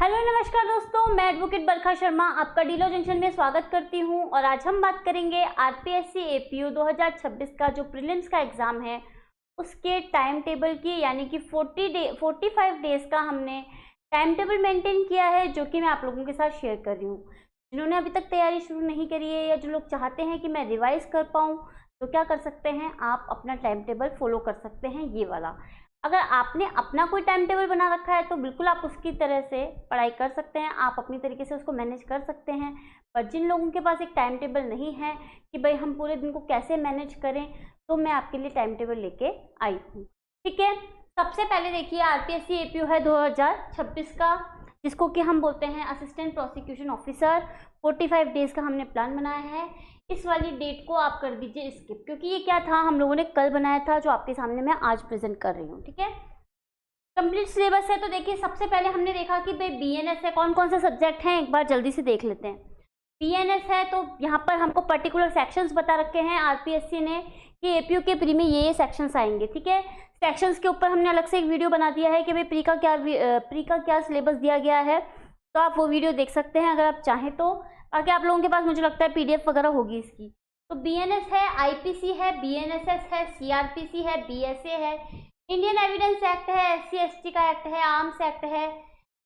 Hello नमस्कार दोस्तों, मैं एडवोकेट बरखा शर्मा आपका डीलो जंक्शन में स्वागत करती हूं। और आज हम बात करेंगे आरपीएससी एपीयू 2026 का जो प्रीलिम्स का एग्ज़ाम है उसके टाइम टेबल की, यानी कि 45 डेज़ का हमने टाइम टेबल मेंटेन किया है, जो कि मैं आप लोगों के साथ शेयर कर रही हूँ। जिन्होंने अभी तक तैयारी शुरू नहीं करी है या जो लोग चाहते हैं कि मैं रिवाइज़ कर पाऊँ, तो क्या कर सकते हैं, आप अपना टाइम टेबल फॉलो कर सकते हैं ये वाला। अगर आपने अपना कोई टाइम टेबल बना रखा है तो बिल्कुल आप उसकी तरह से पढ़ाई कर सकते हैं, आप अपनी तरीके से उसको मैनेज कर सकते हैं। पर जिन लोगों के पास एक टाइम टेबल नहीं है कि भाई हम पूरे दिन को कैसे मैनेज करें, तो मैं आपके लिए टाइम टेबल लेके आई हूँ। ठीक है, सबसे पहले देखिए आरपीएससी एपीयू है 2026 का, जिसको कि हम बोलते हैं असिस्टेंट प्रोसिक्यूशन ऑफिसर। 45 डेज़ का हमने प्लान बनाया है। इस वाली डेट को आप कर दीजिए स्किप, क्योंकि ये क्या था, हम लोगों ने कल बनाया था, जो आपके सामने मैं आज प्रेजेंट कर रही हूँ। ठीक है, कंप्लीट सिलेबस है। तो देखिए सबसे पहले हमने देखा कि भाई बीएनएस है, कौन कौन से सब्जेक्ट हैं एक बार जल्दी से देख लेते हैं। बीएनएस है तो यहाँ पर हमको पर्टिकुलर सेक्शंस बता रखे हैं आरपीएससी ने कि एपीयू के प्री में ये सेक्शंस आएंगे। ठीक है, सेक्शंस के ऊपर हमने अलग से एक वीडियो बना दिया है कि भाई प्री का क्या सिलेबस दिया गया है, तो आप वो वीडियो देख सकते हैं अगर आप चाहें तो। आगे आप लोगों के पास मुझे लगता है पीडीएफ वगैरह होगी इसकी। तो बीएनएस है, आईपीसी है, बीएनएसएस है, सीआरपीसी है, बीएसए है, इंडियन एविडेंस एक्ट है, एससी एसटी का एक्ट है, आर्म्स एक्ट है,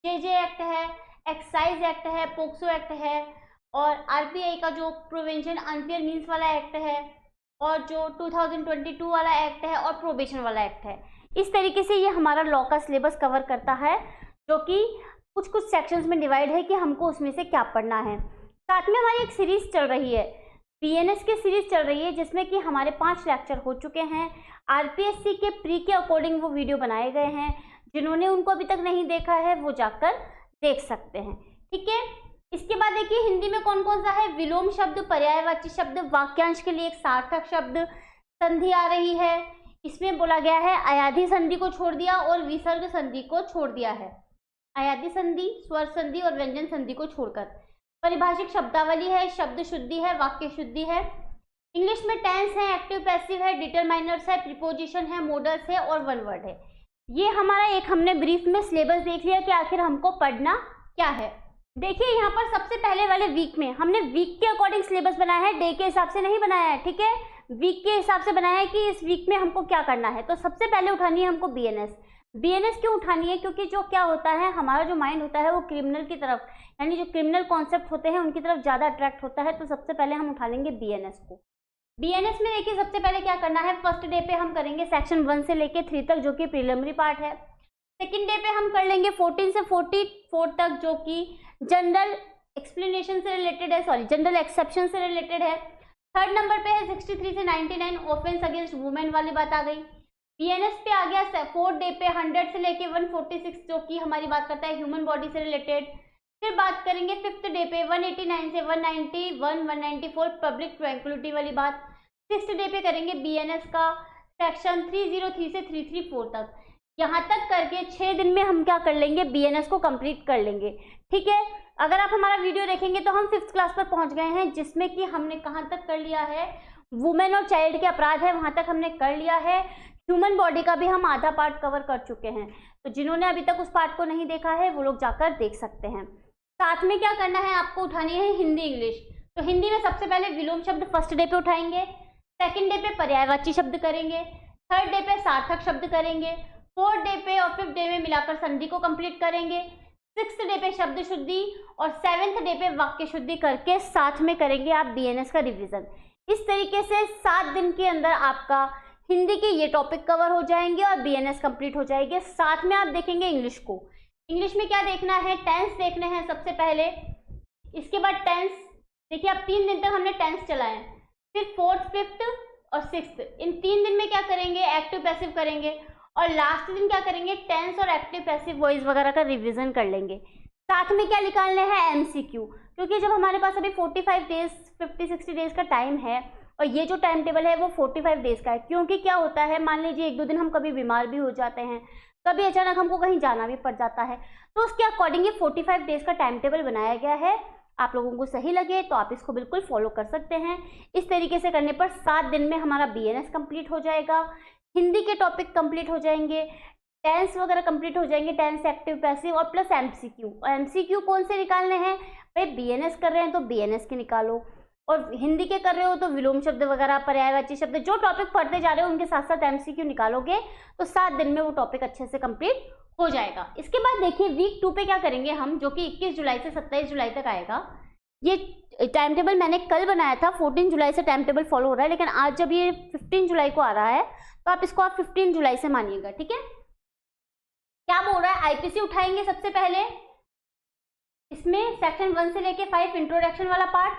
जेजे एक्ट है, एक्साइज एक्ट है, पोक्सो एक्ट है, और आरपीआई का जो प्रिवेंशन अनफेयर मीन्स वाला एक्ट है, और जो 2022 वाला एक्ट है, और प्रोबेशन वाला एक्ट है। इस तरीके से ये हमारा लॉ का सिलेबस कवर करता है, जो कि कुछ कुछ सेक्शंस में डिवाइड है कि हमको उसमें से क्या पढ़ना है। साथ में हमारी एक सीरीज चल रही है, बीएनएस की सीरीज चल रही है, जिसमें कि हमारे 5 लेक्चर हो चुके हैं। आरपीएससी के प्री के अकॉर्डिंग वो वीडियो बनाए गए हैं। जिन्होंने उनको अभी तक नहीं देखा है वो जाकर देख सकते हैं। ठीक है, इसके बाद देखिए हिंदी में कौन कौन सा है। विलोम शब्द, पर्यायवाची शब्द, वाक्यांश के लिए एक सार्थक शब्द, संधि आ रही है। इसमें बोला गया है अयाधी संधि को छोड़ दिया और विसर्ग संधि को छोड़ दिया है। अयाधी संधि, स्वर संधि और व्यंजन संधि को छोड़कर। परिभाषिक शब्दावली है, शब्द शुद्धि है, वाक्य शुद्धि है। इंग्लिश में टेंस है, एक्टिव पैसिव है, डिटरमाइनर्स है, प्रीपोजिशन है, मोडल्स है और वन वर्ड है। ये हमारा एक हमने ब्रीफ में सिलेबस देख लिया कि आखिर हमको पढ़ना क्या है। देखिए यहाँ पर सबसे पहले वाले वीक में हमने वीक के अकॉर्डिंग सिलेबस बनाया है, डे के हिसाब से नहीं बनाया है। ठीक है, वीक के हिसाब से बनाया है कि इस वीक में हमको क्या करना है। तो सबसे पहले उठानी है हमको बीएनएस। बीएनएस क्यों उठानी है, क्योंकि जो क्या होता है, हमारा जो माइंड होता है वो क्रिमिनल की तरफ, यानी जो क्रिमिनल कॉन्सेप्ट होते हैं उनकी तरफ ज़्यादा अट्रैक्ट होता है। तो सबसे पहले हम उठा लेंगे बीएनएस को। बीएनएस में देखिए सबसे पहले क्या करना है, फर्स्ट डे पे हम करेंगे सेक्शन 1 से लेके 3 तक, जो कि प्रीलिमिनरी पार्ट है। सेकेंड डे पे हम कर लेंगे 14 से 44 तक, जो कि जनरल एक्सप्लेनेशन से रिलेटेड है, सॉरी जनरल एक्सेप्शन से रिलेटेड है। थर्ड नंबर पे है 63 से 99, ऑफेंस अगेंस्ट वुमेन वाली बात आ गई। बीएनएस पे आ गया फोर्थ डे पे 100 से लेके 146, जो कि हमारी बात करता है ह्यूमन बॉडी से रिलेटेड। फिर बात करेंगे फिफ्थ डे पे 189 से 191, 194 पब्लिक ट्रैंक्विलिटी वाली बात। सिक्स्थ डे पे करेंगे बीएनएस का सेक्शन 303 से 334 तक। यहाँ तक करके 6 दिन में हम क्या कर लेंगे, बीएनएस को कंप्लीट कर लेंगे। ठीक है, अगर आप हमारा वीडियो देखेंगे तो हम 5th क्लास पर पहुंच गए हैं, जिसमें कि हमने कहाँ तक कर लिया है, वुमेन और चाइल्ड के अपराध है वहां तक हमने कर लिया है। ह्यूमन बॉडी का भी हम आधा पार्ट कवर कर चुके हैं। तो जिन्होंने अभी तक उस पार्ट को नहीं देखा है वो लोग जाकर देख सकते हैं। साथ में क्या करना है, आपको उठानी है हिंदी इंग्लिश। तो हिंदी में सबसे पहले विलोम शब्द फर्स्ट डे पे उठाएंगे, सेकंड डे पे पर्यायवाची शब्द करेंगे, थर्ड डे पे सार्थक शब्द करेंगे, फोर्थ डे पे और फिफ्थ डे में मिलाकर संधि को कंप्लीट करेंगे, सिक्स्थ डे पे शब्द शुद्धि और 7th डे पे वाक्य शुद्धि करके साथ में करेंगे आप बीएनएस का रिविजन। इस तरीके से 7 दिन के अंदर आपका हिंदी के ये टॉपिक कवर हो जाएंगे और बीएनएस कंप्लीट हो जाएंगे। साथ में आप देखेंगे इंग्लिश को। इंग्लिश में क्या देखना है, टेंस देखने हैं सबसे पहले। इसके बाद टेंस देखिए, अब 3 दिन तक हमने टेंस चलाए, फिर फोर्थ, फिफ्थ और सिक्स्थ, इन 3 दिन में क्या करेंगे, एक्टिव पैसिव करेंगे, और लास्ट दिन क्या करेंगे, टेंस और एक्टिव पैसिव वॉइस वगैरह का रिविजन कर लेंगे। साथ में क्या निकालने हैं, एमसीक्यू, क्योंकि जब हमारे पास अभी 45 डेज 50-60 डेज का टाइम है और ये जो टाइम टेबल है वो 45 डेज का है। क्योंकि क्या होता है, मान लीजिए 1-2 दिन हम कभी बीमार भी हो जाते हैं, कभी अचानक हमको कहीं जाना भी पड़ जाता है, तो उसके अकॉर्डिंग ये 45 डेज का टाइम टेबल बनाया गया है। आप लोगों को सही लगे तो आप इसको बिल्कुल फॉलो कर सकते हैं। इस तरीके से करने पर 7 दिन में हमारा बीएनएस कंप्लीट हो जाएगा, हिंदी के टॉपिक कंप्लीट हो जाएंगे, टेंस वगैरह कंप्लीट हो जाएंगे, टेंस, एक्टिव, पैसिव और प्लस एमसीक्यू। और एमसीक्यू कौन से निकालने हैं भाई, बीएनएस कर रहे हैं तो बीएनएस के निकालो, और हिंदी के कर रहे हो तो विलोम शब्द वगैरह, पर्यायवाची शब्द, जो टॉपिक पढ़ते जा रहे हो उनके साथ साथ एमसीक्यू निकालोगे तो 7 दिन में वो टॉपिक अच्छे से कंप्लीट हो जाएगा। इसके बाद देखिए वीक 2 पे क्या करेंगे हम, जो कि 21 जुलाई से 27 जुलाई तक आएगा। ये टाइम टेबल मैंने कल बनाया था, 14 जुलाई से टाइम टेबल फॉलो हो रहा है, लेकिन आज जब ये 15 जुलाई को आ रहा है तो आप इसको 15 जुलाई से मानिएगा, ठीक है। क्या बोल रहा है, आईपीसी उठाएंगे सबसे पहले, इसमें सेक्शन 1 से लेके 5 इंट्रोडक्शन वाला पार्ट।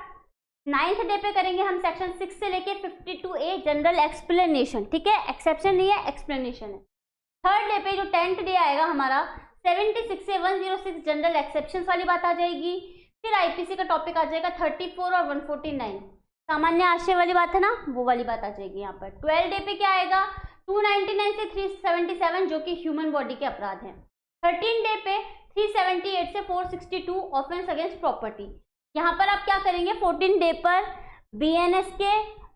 9th डे पे करेंगे हम सेक्शन 6 से लेके 52A जनरल एक्सप्लेनेशन, ठीक है, एक्सेप्शन नहीं है, एक्सप्लेनेशन है। 3rd डे पे जो 10th डे आएगा हमारा 76 से 106 जनरल एक्सेप्शन वाली बात आ जाएगी। फिर आईपीसी का टॉपिक आ जाएगा 34 और 149, सामान्य आशय वाली बात है ना, वो वाली बात आ जाएगी यहाँ पर। 12 डे पे क्या आएगा, 299 से 377 जो कि ह्यूमन बॉडी के अपराध हैं। 13 डे पे 378 से 462 ऑफेंस अगेंस्ट प्रॉपर्टी। यहाँ पर आप क्या करेंगे, 14 डे पर बीएनएस के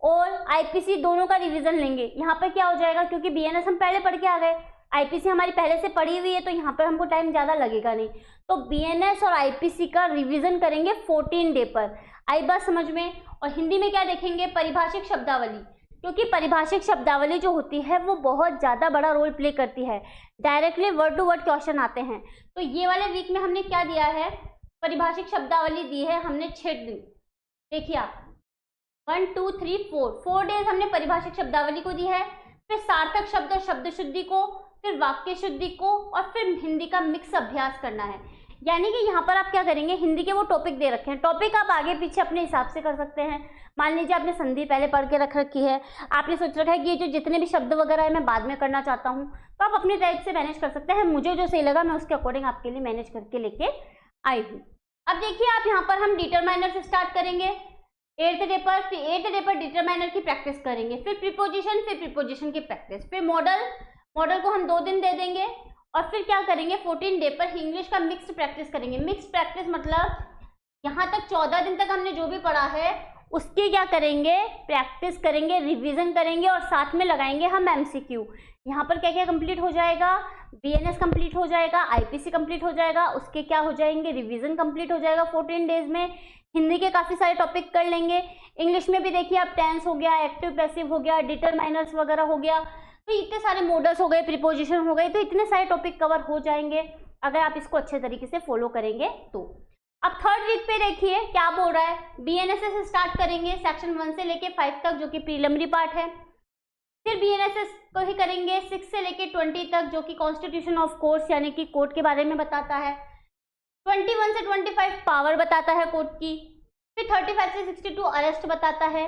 और आईपीसी दोनों का रिवीजन लेंगे। यहाँ पर क्या हो जाएगा, क्योंकि बीएनएस हम पहले पढ़ के आ गए, आईपीसी हमारी पहले से पढ़ी हुई है, तो यहाँ पर हमको टाइम ज़्यादा लगेगा नहीं, तो बीएनएस और आईपीसी का रिवीजन करेंगे 14 डे पर। आई बात समझ में। और हिंदी में क्या देखेंगे, परिभाषिक शब्दावली, क्योंकि परिभाषिक शब्दावली जो होती है वो बहुत ज़्यादा बड़ा रोल प्ले करती है, directly word to word question आते हैं। तो ये वाले वीक में हमने क्या दिया है, परिभाषिक शब्दावली दी है हमने 6 दिन। देखिए आप 1 2 3 4 डेज हमने परिभाषिक शब्दावली को दी है, फिर सार्थक शब्द और शब्द शुद्धि को, फिर वाक्य शुद्धि को, और फिर हिंदी का मिक्स अभ्यास करना है। यानी कि यहाँ पर आप क्या करेंगे, हिंदी के वो टॉपिक दे रखे हैं, टॉपिक आप आगे पीछे अपने हिसाब से कर सकते हैं। मान लीजिए आपने संधि पहले पढ़ के रख रखी है, आपने सोच रखा है कि ये जो जितने भी शब्द वगैरह है मैं बाद में करना चाहता हूँ, तो आप अपने टाइप से मैनेज कर सकते हैं। मुझे जो सही लगा मैं उसके अकॉर्डिंग आपके लिए मैनेज करके लेके आई हूँ। अब देखिए आप यहाँ पर हम डिटरमाइनर से स्टार्ट करेंगे 8th डे पर, फिर 8th डे पर डिटरमाइनर की प्रैक्टिस करेंगे, फिर प्रीपोजिशन की प्रैक्टिस, फिर मॉडल को हम 2 दिन दे देंगे, और फिर क्या करेंगे 14 डे पर इंग्लिश का मिक्स्ड प्रैक्टिस करेंगे। मिक्स्ड प्रैक्टिस मतलब यहाँ तक 14 दिन तक हमने जो भी पढ़ा है उसकी क्या करेंगे, प्रैक्टिस करेंगे, रिवीजन करेंगे, और साथ में लगाएंगे हम एमसीक्यू। यहाँ पर क्या क्या कंप्लीट हो जाएगा, बीएनएस कंप्लीट हो जाएगा, आईपीसी कंप्लीट हो जाएगा, उसके क्या हो जाएंगे, रिवीजन कंप्लीट हो जाएगा 14 डेज में। हिंदी के काफ़ी सारे टॉपिक कर लेंगे। इंग्लिश में भी देखिए आप टेंस हो गया, एक्टिव पैसिव हो गया, डिटरमाइनर्स वगैरह हो गया, तो इतने सारे मॉडल्स हो गए, प्रीपोजिशन हो गए, तो इतने सारे टॉपिक कवर हो जाएंगे अगर आप इसको अच्छे तरीके से फॉलो करेंगे तो। अब 3rd वीक पे देखिए क्या बोल रहा है, बीएनएसएस से स्टार्ट करेंगे सेक्शन 1 से लेके 5 तक जो कि प्रीलिमिनरी पार्ट है। फिर बीएनएसएस को ही करेंगे 6 से लेके 20 तक जो कि कॉन्स्टिट्यूशन ऑफ कोर्ट्स यानी कि कोर्ट के बारे में बताता है। 21 से 25 पावर बताता है कोर्ट की। फिर 35 से 62 अरेस्ट बताता है।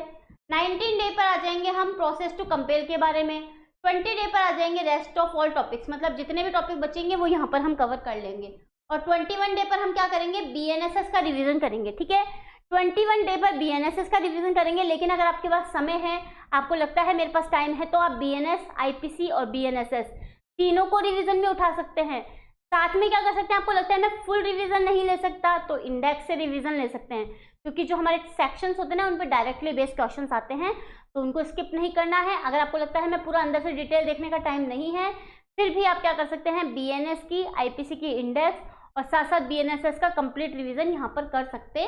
19 डे पर आ जाएंगे हम प्रोसेस टू कंपेल के बारे में। 20 डे पर आ जाएंगे रेस्ट ऑफ ऑल टॉपिक्स, मतलब जितने भी टॉपिक बचेंगे वो यहाँ पर हम कवर कर लेंगे। और 21 डे पर हम क्या करेंगे, बीएनएसएस का रिवीजन करेंगे, ठीक है। 21 डे पर बीएनएसएस का रिवीजन करेंगे, लेकिन अगर आपके पास समय है, आपको लगता है मेरे पास टाइम है, तो आप बीएनएस, आईपीसी और बीएनएसएस तीनों को रिवीजन में उठा सकते हैं। साथ में क्या कर सकते हैं, आपको लगता है मैं फुल रिवीजन नहीं ले सकता तो इंडेक्स से रिवीजन ले सकते हैं, क्योंकि जो हमारे सेक्शंस होते हैं ना उन पर डायरेक्टली बेस्ड क्वेश्चंस आते हैं, तो उनको स्किप नहीं करना है। अगर आपको लगता है मैं पूरा अंदर से डिटेल देखने का टाइम नहीं है, फिर भी आप क्या कर सकते हैं, बीएनएस की, आईपीसी की इंडेक्स और साथ साथ बीएनएसएस का कंप्लीट रिवीजन यहाँ पर कर सकते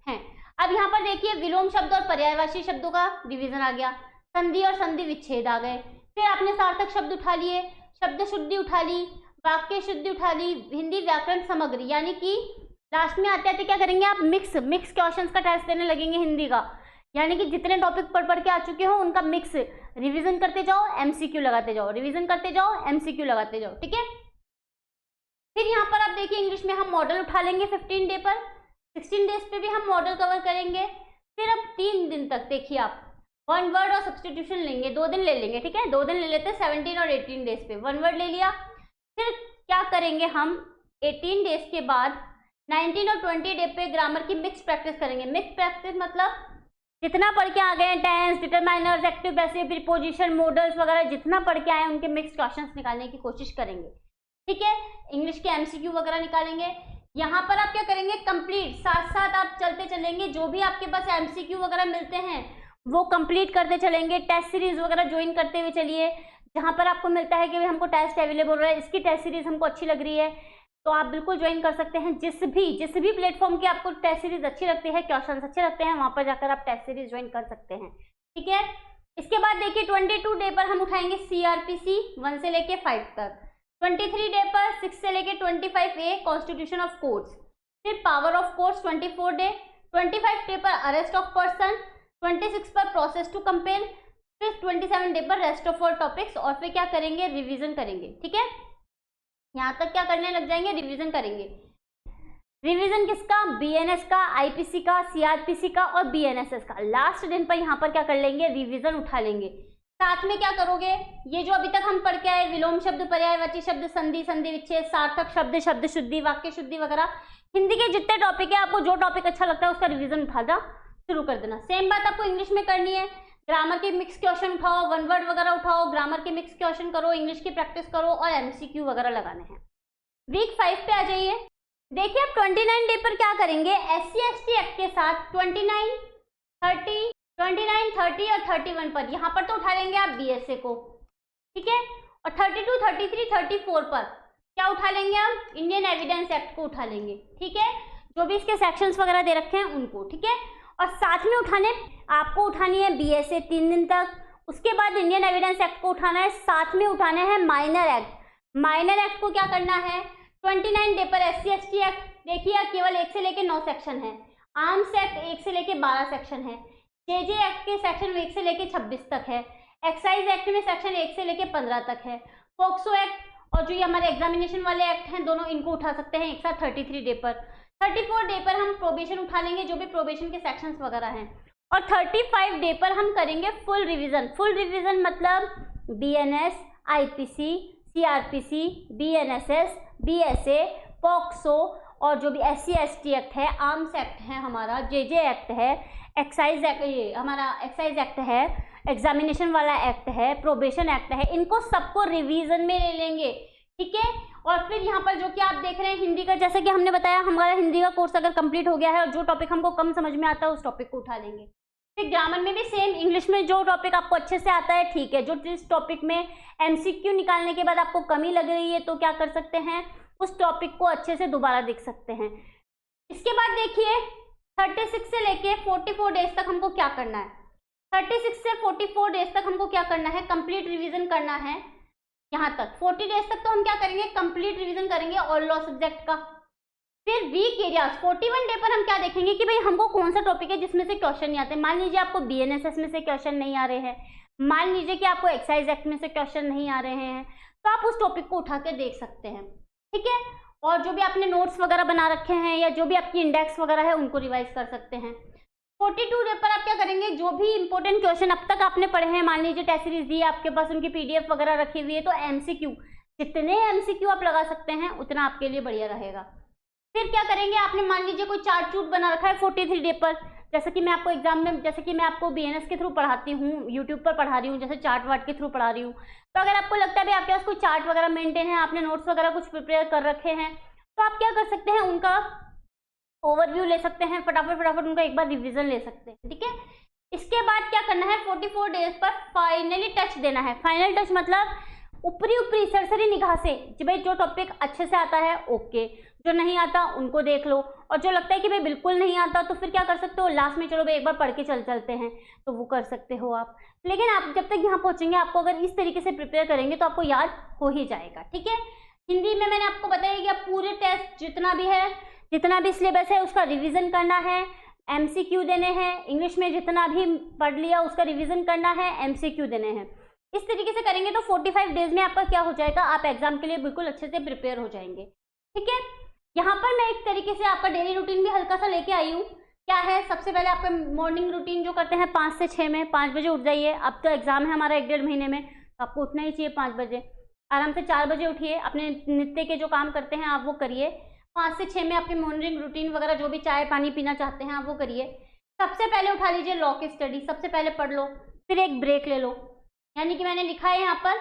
हैं। अब यहाँ पर देखिए विलोम शब्द और पर्यायवाची शब्दों का रिवीजन आ गया, संधि और संधि विच्छेद आ गए, फिर आपने सार्थक शब्द उठा लिए, शब्द शुद्धि उठा ली, वाक्य शुद्धि उठा ली, हिंदी व्याकरण समग्र, यानी कि लास्ट में आते आते क्या करेंगे आप, मिक्स क्वेश्चंस का टेस्ट देने लगेंगे हिंदी का, यानी कि जितने टॉपिक पढ़ के आ चुके हो उनका मिक्स रिवीजन करते जाओ, एमसीक्यू लगाते जाओ, रिवीजन करते जाओ, एमसीक्यू लगाते जाओ, ठीक है। फिर यहाँ पर आप देखिए इंग्लिश में हम मॉडल उठा लेंगे 15 डे पर, 16 डेज पे भी हम मॉडल कवर करेंगे। फिर अब 3 दिन तक देखिए आप 1 वर्ड और सब्सटीट्यूशन लेंगे, 2 दिन ले लेंगे, ठीक है, 2 दिन ले लेते हैं 17 और 18 डेज पे, 1 वर्ड ले लिया। फिर क्या करेंगे हम 18 डेज के बाद 19 और 20 डे पे ग्रामर की मिक्स प्रैक्टिस करेंगे। मिक्स प्रैक्टिस मतलब जितना पढ़ के आ गए हैं, tense, determiners, active passive, preposition, modals वगैरह जितना पढ़ के आए उनके मिक्स क्वेश्चंस निकालने की कोशिश करेंगे, ठीक है। इंग्लिश के एमसीक्यू वगैरह निकालेंगे। यहाँ पर आप क्या करेंगे, कंप्लीट साथ साथ आप चलते चलेंगे, जो भी आपके पास एमसीक्यू वगैरह मिलते हैं वो कंप्लीट करते चलेंगे। टेस्ट सीरीज वगैरह ज्वाइन करते हुए चलिए, जहाँ पर आपको मिलता है कि भाई हमको टेस्ट अवेलेबल हो रहा है, इसकी टेस्ट सीरीज हमको अच्छी लग रही है, तो आप बिल्कुल ज्वाइन कर सकते हैं। जिस भी प्लेटफॉर्म की आपको टेस्ट सीरीज अच्छी लगती है, क्वेश्चन अच्छे लगते हैं, वहां पर जाकर आप टेस्ट सीरीज ज्वाइन कर सकते हैं। ठीक है, इसके बाद देखिए 22 डे पर हम उठाएंगे CRPC 1 से लेके 5 तक, 23 डे पर 6 से लेके 25A कॉन्स्टिट्यूशन ऑफ कोर्ट्स, फिर power of courts 24 day, 25 day पर अरेस्ट ऑफ पर्सन, 26 पर प्रोसेस टू कंपेल, फिर 27 डे पर रेस्ट ऑफ ऑल टॉपिक्स, और फिर क्या करेंगे, रिवीजन करेंगे। ठीक है, यहाँ तक क्या करने लग जाएंगे, रिवीजन करेंगे। रिवीजन किसका, BNS का, IPC का, CRPC का और BNSS का। लास्ट दिन पर यहाँ पर क्या कर लेंगे, रिवीजन उठा लेंगे। साथ में क्या करोगे, ये जो अभी तक हम पढ़ के आए, विलोम शब्द, पर्यायवाची शब्द, संधि, संधि विच्छेद, सार्थक शब्द, शब्द शुद्धि, वाक्य शुद्धि वगैरह, हिंदी के जितने टॉपिक है, आपको जो टॉपिक अच्छा लगता है उसका रिवीजन उठाना शुरू कर देना। सेम बात आपको इंग्लिश में करनी है, ग्रामर के मिक्स क्वेश्चन उठाओ, वन वर्ड वगैरह उठाओ, ग्रामर के मिक्स क्वेश्चन करो, इंग्लिश की प्रैक्टिस करो और MCQ वगैरह लगाने हैं। वीक 5 पे आ जाइए। देखिए अब 29 डे पर क्या करेंगे, SC/ST एक्ट के साथ 29, 30 और 31 पर, यहाँ पर तो उठा लेंगे आप BSA को। ठीक है, और 32, 33, 34 पर क्या उठा लेंगे, हम इंडियन एविडेंस एक्ट को उठा लेंगे। ठीक है, जो भी इसके सेक्शंस वगैरह दे रखे हैं उनको। ठीक है, और साथ में आपको उठानी है BSA 3 दिन तक, उसके बाद इंडियन एविडेंस एक्ट को उठाना है, साथ में उठाने हैं माइनर एक्ट। माइनर एक्ट को क्या करना है, 29 डे पर SC/ST एक्ट, देखिए केवल 1 से लेके 9 सेक्शन है, आर्म्स एक्ट 1 से लेके 12 सेक्शन है, JJ एक्ट के सेक्शन 1 से लेके 26 तक है, एक्साइज एक्ट में सेक्शन 1 से लेके 15 तक है, पॉक्सो एक्ट और जो ये हमारे एग्जामिनेशन वाले एक्ट हैं दोनों, इनको उठा सकते हैं एक साथ 33 डे पर। 34 डे पर हम प्रोबेशन उठा लेंगे, जो भी प्रोबेशन के सेक्शंस वगैरह हैं, और 35 डे पर हम करेंगे फुल रिवीजन। फुल रिवीजन मतलब BNS, IPC, CRPC, BNSS, BSA, POCSO और जो भी SC/ST एक्ट है, आर्म्स एक्ट है हमारा, JJ एक्ट है, एक्साइज एक्ट, ये हमारा एक्साइज एक्ट है, एग्जामिनेशन वाला एक्ट है, प्रोबेशन एक्ट है, इनको सबको रिवीजन में ले लेंगे। ठीक है, और फिर यहाँ पर जो कि आप देख रहे हैं हिंदी का, जैसे कि हमने बताया हमारा हिंदी का कोर्स अगर कंप्लीट हो गया है और जो टॉपिक हमको कम समझ में आता है उस टॉपिक को उठा लेंगे। फिर ग्रामर में भी सेम, इंग्लिश में जो टॉपिक आपको अच्छे से आता है ठीक है, जो जिस टॉपिक में MCQ निकालने के बाद आपको कमी लग रही है तो क्या कर सकते हैं, उस टॉपिक को अच्छे से दोबारा देख सकते हैं। इसके बाद देखिए 36 से लेके 44 डेज तक हमको क्या करना है, 36 से 44 डेज तक हमको क्या करना है, कंप्लीट रिवीजन करना है। यहाँ तक 40 डेज तक तो हम क्या करेंगे, कंप्लीट रिवीजन करेंगे ऑल लॉ सब्जेक्ट का। फिर वीक एरियाज 41 डे पर हम क्या देखेंगे कि भाई हमको कौन सा टॉपिक है जिसमें से क्वेश्चन नहीं आते। मान लीजिए आपको BNSS में से क्वेश्चन नहीं आ रहे हैं, मान लीजिए कि आपको एक्साइज एक्ट में से क्वेश्चन नहीं आ रहे हैं, तो आप उस टॉपिक को उठा के देख सकते हैं। ठीक है, और जो भी आपने नोट्स वगैरह बना रखे हैं या जो भी आपकी इंडेक्स वगैरह है उनको रिवाइज कर सकते हैं। 42 डे पर आप क्या करेंगे, जो भी इंपॉर्टेंट क्वेश्चन अब तक आपने पढ़े हैं, मान लीजिए टेस्ट सीरीज दी है आपके पास, उनकी PDF वगैरह रखी हुई है, तो MCQ, जितने MCQ आप लगा सकते हैं उतना आपके लिए बढ़िया रहेगा। फिर क्या करेंगे, आपने मान लीजिए कोई चार्ट चूट बना रखा है 43 डे पर, जैसे कि मैं आपको एग्जाम में, जैसे कि मैं आपको BNS के थ्रू पढ़ाती हूँ, यूट्यूब पर पढ़ा रही हूँ, जैसे चार्ट वार्ट के थ्रू पढ़ा रही हूँ, तो अगर आपको लगता है भाई आपके पास कोई चार्ट वगैरह मेंटेन है, आपने नोट्स वगैरह कुछ प्रिपेयर कर रखे हैं, तो आप क्या कर सकते हैं, उनका ओवरव्यू ले सकते हैं, फटाफट उनका एक बार रिवीजन ले सकते हैं। ठीक है, इसके बाद क्या करना है, 44 डेज पर फाइनली टच देना है। फाइनल टच मतलब ऊपरी सरसरी निगाह से कि भाई जो टॉपिक अच्छे से आता है ओके, जो नहीं आता उनको देख लो, और जो लगता है कि भाई बिल्कुल नहीं आता तो फिर क्या कर सकते हो, लास्ट में चलो भाई एक बार पढ़ के चलते हैं, तो वो कर सकते हो आप। लेकिन आप जब तक यहाँ पहुँचेंगे, आपको अगर इस तरीके से प्रिपेयर करेंगे तो आपको याद हो ही जाएगा। ठीक है, हिंदी में मैंने आपको बताया कि आप पूरे टेस्ट जितना भी सिलेबस है उसका रिवीजन करना है, MCQ देने हैं। इंग्लिश में जितना भी पढ़ लिया उसका रिवीजन करना है, MCQ देने हैं। इस तरीके से करेंगे तो 45 डेज में आपका क्या हो जाएगा, आप एग्जाम के लिए बिल्कुल अच्छे से प्रिपेयर हो जाएंगे। ठीक है, यहाँ पर मैं एक तरीके से आपका डेली रूटीन भी हल्का सा लेके आई हूँ। क्या है, सबसे पहले आपका मॉर्निंग रूटीन जो करते हैं 5 से 6 में, 5 बजे उठ जाइए। अब तो एग्जाम है हमारा 1-1.5 महीने में, तो आपको उठना ही चाहिए 5 बजे। आराम से 4 बजे उठिए, अपने नित्य के जो काम करते हैं आप वो करिए। 5 से 6 में आपकी मॉर्निंग रूटीन वगैरह जो भी चाय पानी पीना चाहते हैं आप वो करिए। सबसे पहले उठा लीजिए लॉ की स्टडी, सबसे पहले पढ़ लो, फिर एक ब्रेक ले लो। यानी कि मैंने लिखा है यहाँ पर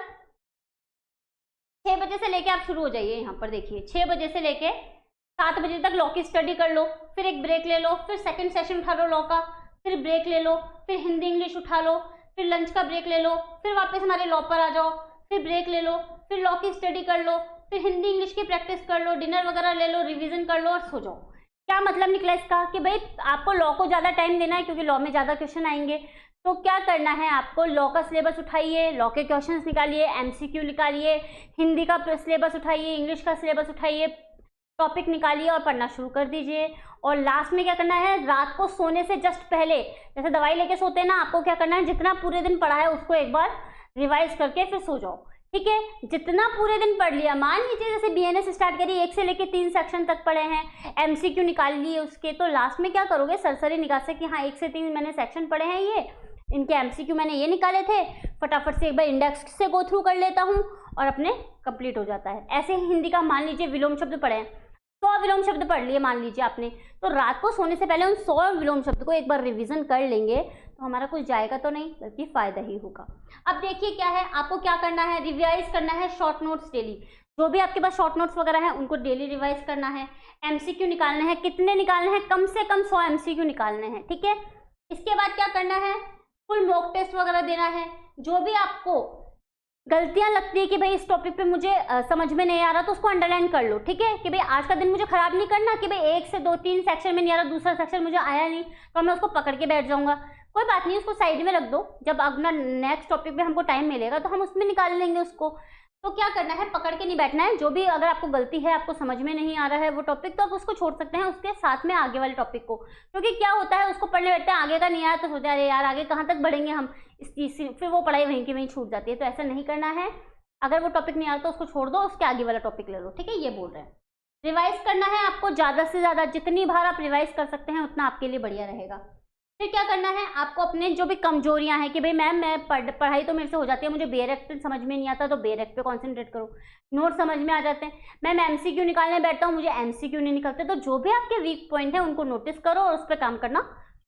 6 बजे से लेके आप शुरू हो जाइए। यहाँ पर देखिए 6 बजे से लेके 7 बजे तक लॉ की स्टडी कर लो, फिर एक ब्रेक ले लो, फिर सेकंड सेशन उठा लो लॉ का, फिर ब्रेक ले लो, फिर हिंदी इंग्लिश उठा लो, फिर लंच का ब्रेक ले लो, फिर वापस हमारे लॉ पर आ जाओ, फिर ब्रेक ले लो, फिर लॉ की स्टडी कर लो, फिर हिंदी इंग्लिश की प्रैक्टिस कर लो, डिनर वगैरह ले लो, रिवीजन कर लो और सो जाओ। क्या मतलब निकला इसका कि भाई आपको लॉ को ज़्यादा टाइम देना है क्योंकि लॉ में ज़्यादा क्वेश्चन आएंगे। तो क्या करना है आपको, लॉ का सिलेबस उठाइए, लॉ के क्वेश्चंस निकालिए, एमसीक्यू निकालिए, हिंदी का सिलेबस उठाइए, इंग्लिश का सिलेबस उठाइए, टॉपिक निकालिए और पढ़ना शुरू कर दीजिए। और लास्ट में क्या करना है, रात को सोने से जस्ट पहले, जैसे दवाई लेके सोते हैं ना, आपको क्या करना है, जितना पूरे दिन पढ़ा है उसको एक बार रिवाइज करके फिर सो जाओ। ठीक है, जितना पूरे दिन पढ़ लिया, मान लीजिए जैसे बीएनएस स्टार्ट करी, 1 से लेके 3 सेक्शन तक पढ़े हैं, एमसीक्यू निकाल लिए उसके, तो लास्ट में क्या करोगे, सरसरी निगाह से कि हाँ 1 से 3 मैंने सेक्शन पढ़े हैं, ये इनके एमसीक्यू मैंने ये निकाले थे, फटाफट से एक बार इंडेक्स से गो थ्रू कर लेता हूँ और अपने कंप्लीट हो जाता है। ऐसे ही हिंदी का मान लीजिए विलोम शब्द पढ़े हैं, 100 विलोम शब्द पढ़ लिए मान लीजिए आपने, तो रात को सोने से पहले उन 100 विलोम शब्द को एक बार रिवीजन कर लेंगे तो हमारा कुछ जाएगा तो नहीं, बल्कि फायदा ही होगा। अब देखिए क्या है, आपको क्या करना है, रिवाइज करना है शॉर्ट नोट्स डेली, जो भी आपके पास शॉर्ट नोट्स वगैरह हैं उनको डेली रिवाइज करना है। एमसीक्यू निकालने हैं, कितने निकालने हैं, कम से कम 100 एमसीक्यू निकालने हैं। ठीक है, इसके बाद क्या करना है, फुल मॉक टेस्ट वगैरह देना है। जो भी आपको गलतियां लगती है कि भाई इस टॉपिक पे मुझे समझ में नहीं आ रहा, तो उसको अंडरलाइन कर लो। ठीक है, कि भाई आज का दिन मुझे खराब नहीं करना कि भाई 1 से 2-3 सेक्शन में नहीं आ रहा, दूसरा सेक्शन मुझे आया नहीं तो मैं उसको पकड़ के बैठ जाऊंगा, कोई बात नहीं, उसको साइड में रख दो, जब अपना नेक्स्ट टॉपिक पे हमको टाइम मिलेगा तो हम उसमें निकाल लेंगे उसको। तो क्या करना है, पकड़ के नहीं बैठना है। जो भी अगर आपको गलती है, आपको समझ में नहीं आ रहा है वो टॉपिक, तो आप उसको छोड़ सकते हैं, उसके साथ में आगे वाले टॉपिक को, क्योंकि क्या होता है उसको पढ़ने बैठते हैं, आगे का नहीं आया तो सोचते हैं अरे यार आगे कहाँ तक बढ़ेंगे हम इस चीज़ से, फिर वो पढ़ाई वहीं की वहीं छूट जाती है। तो ऐसा नहीं करना है, अगर वो टॉपिक नहीं आ रहा तो उसको छोड़ दो, उसके आगे वाला टॉपिक ले लो। ठीक है, ये बोल रहे हैं। रिवाइज करना है आपको ज़्यादा से ज़्यादा, जितनी बार आप रिवाइज कर सकते हैं उतना आपके लिए बढ़िया रहेगा। फिर क्या करना है, आपको अपने जो भी कमजोरियां हैं कि भाई मैम मैं पढ़ाई तो मेरे से हो जाती है, मुझे बेरेक्ट समझ में नहीं आता तो बेरेक्ट पे कॉन्सेंट्रेट करो, नोट समझ में आ जाते हैं, मैम एमसीक्यू निकालने बैठता हूँ मुझे एमसीक्यू नहीं निकलते, तो जो भी आपके वीक पॉइंट है उनको नोटिस करो और उस पर काम करना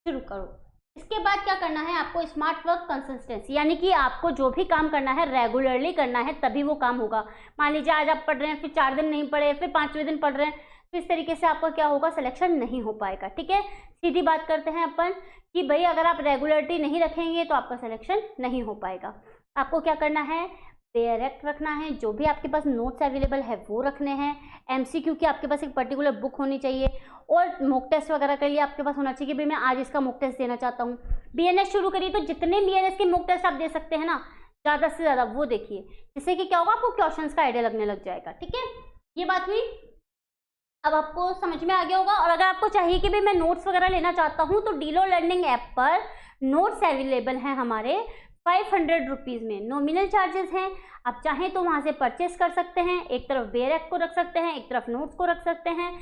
शुरू करो। इसके बाद क्या करना है, आपको स्मार्ट वर्क कंसिस्टेंसी, यानी कि आपको जो भी काम करना है रेगुलरली करना है, तभी वो काम होगा। मान लीजिए आज आप पढ़ रहे हैं, फिर 4 दिन नहीं पढ़े, फिर 5वें दिन पढ़ रहे हैं, तो इस तरीके से आपका क्या होगा, सिलेक्शन नहीं हो पाएगा। ठीक है, सीधी बात करते हैं अपन कि भाई अगर आप रेगुलरिटी नहीं रखेंगे तो आपका सिलेक्शन नहीं हो पाएगा। आपको क्या करना है, डायरेक्ट रखना है, जो भी आपके पास नोट्स अवेलेबल है वो रखने हैं, एमसीक्यू की आपके पास एक पर्टिकुलर बुक होनी चाहिए, और मॉक टेस्ट वगैरह के लिए आपके पास होना चाहिए कि भाई मैं आज इसका मॉक टेस्ट देना चाहता हूँ। बीएनएस शुरू करिए तो जितने बीएनएस के मॉक टेस्ट आप दे सकते हैं ना, ज़्यादा से ज़्यादा वो देखिए, जिससे कि क्या होगा, आपको क्वेश्चंस का आइडिया लगने लग जाएगा। ठीक है, ये बात हुई, अब आपको समझ में आ गया होगा। और अगर आपको चाहिए कि भाई मैं नोट्स वगैरह लेना चाहता हूँ तो डीलो लर्निंग ऐप पर नोट्स अवेलेबल हैं हमारे 500 रुपीज़ में, नॉमिनल चार्जेस हैं। आप चाहें तो वहाँ से परचेस कर सकते हैं, एक तरफ बेरेक को रख सकते हैं, एक तरफ नोट्स को रख सकते हैं,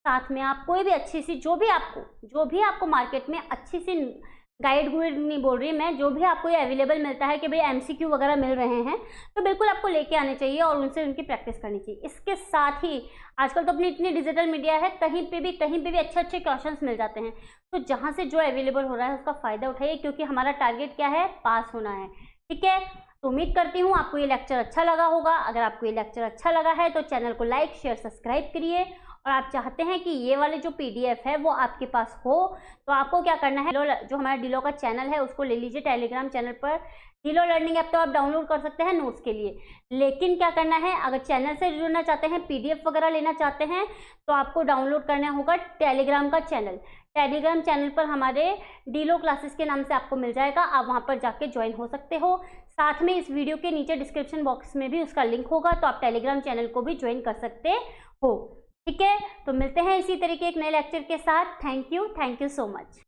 साथ में आप कोई भी अच्छी सी जो भी आपको मार्केट में अच्छी सी गाइड गुइड नहीं बोल रही मैं, जो भी आपको ये अवेलेबल मिलता है कि भाई एमसीक्यू वगैरह मिल रहे हैं, तो बिल्कुल आपको लेके आने चाहिए और उनसे उनकी प्रैक्टिस करनी चाहिए। इसके साथ ही आजकल तो अपनी इतनी डिजिटल मीडिया है, कहीं पे भी अच्छे क्वेश्चंस मिल जाते हैं, तो जहाँ से जो अवेलेबल हो रहा है उसका फ़ायदा उठाइए, क्योंकि हमारा टारगेट क्या है, पास होना है। ठीक है, तो उम्मीद करती हूँ आपको ये लेक्चर अच्छा लगा होगा। अगर आपको ये लेक्चर अच्छा लगा है तो चैनल को लाइक शेयर सब्सक्राइब करिए, और आप चाहते हैं कि ये वाले जो पीडीएफ है वो आपके पास हो, तो आपको क्या करना है, जो हमारा डीलो का चैनल है उसको ले लीजिए। टेलीग्राम चैनल पर डीलो लर्निंग ऐप तो आप डाउनलोड कर सकते हैं नोट्स के लिए, लेकिन क्या करना है, अगर चैनल से जुड़ना चाहते हैं, पीडीएफ वगैरह लेना चाहते हैं, तो आपको डाउनलोड करना होगा टेलीग्राम का चैनल। टेलीग्राम चैनल पर हमारे डीलो क्लासेस के नाम से आपको मिल जाएगा, आप वहाँ पर जाके ज्वाइन हो सकते हो। साथ में इस वीडियो के नीचे डिस्क्रिप्शन बॉक्स में भी उसका लिंक होगा, तो आप टेलीग्राम चैनल को भी ज्वाइन कर सकते हो। ठीक है, तो मिलते हैं इसी तरीके एक नए लेक्चर के साथ। Thank you so much.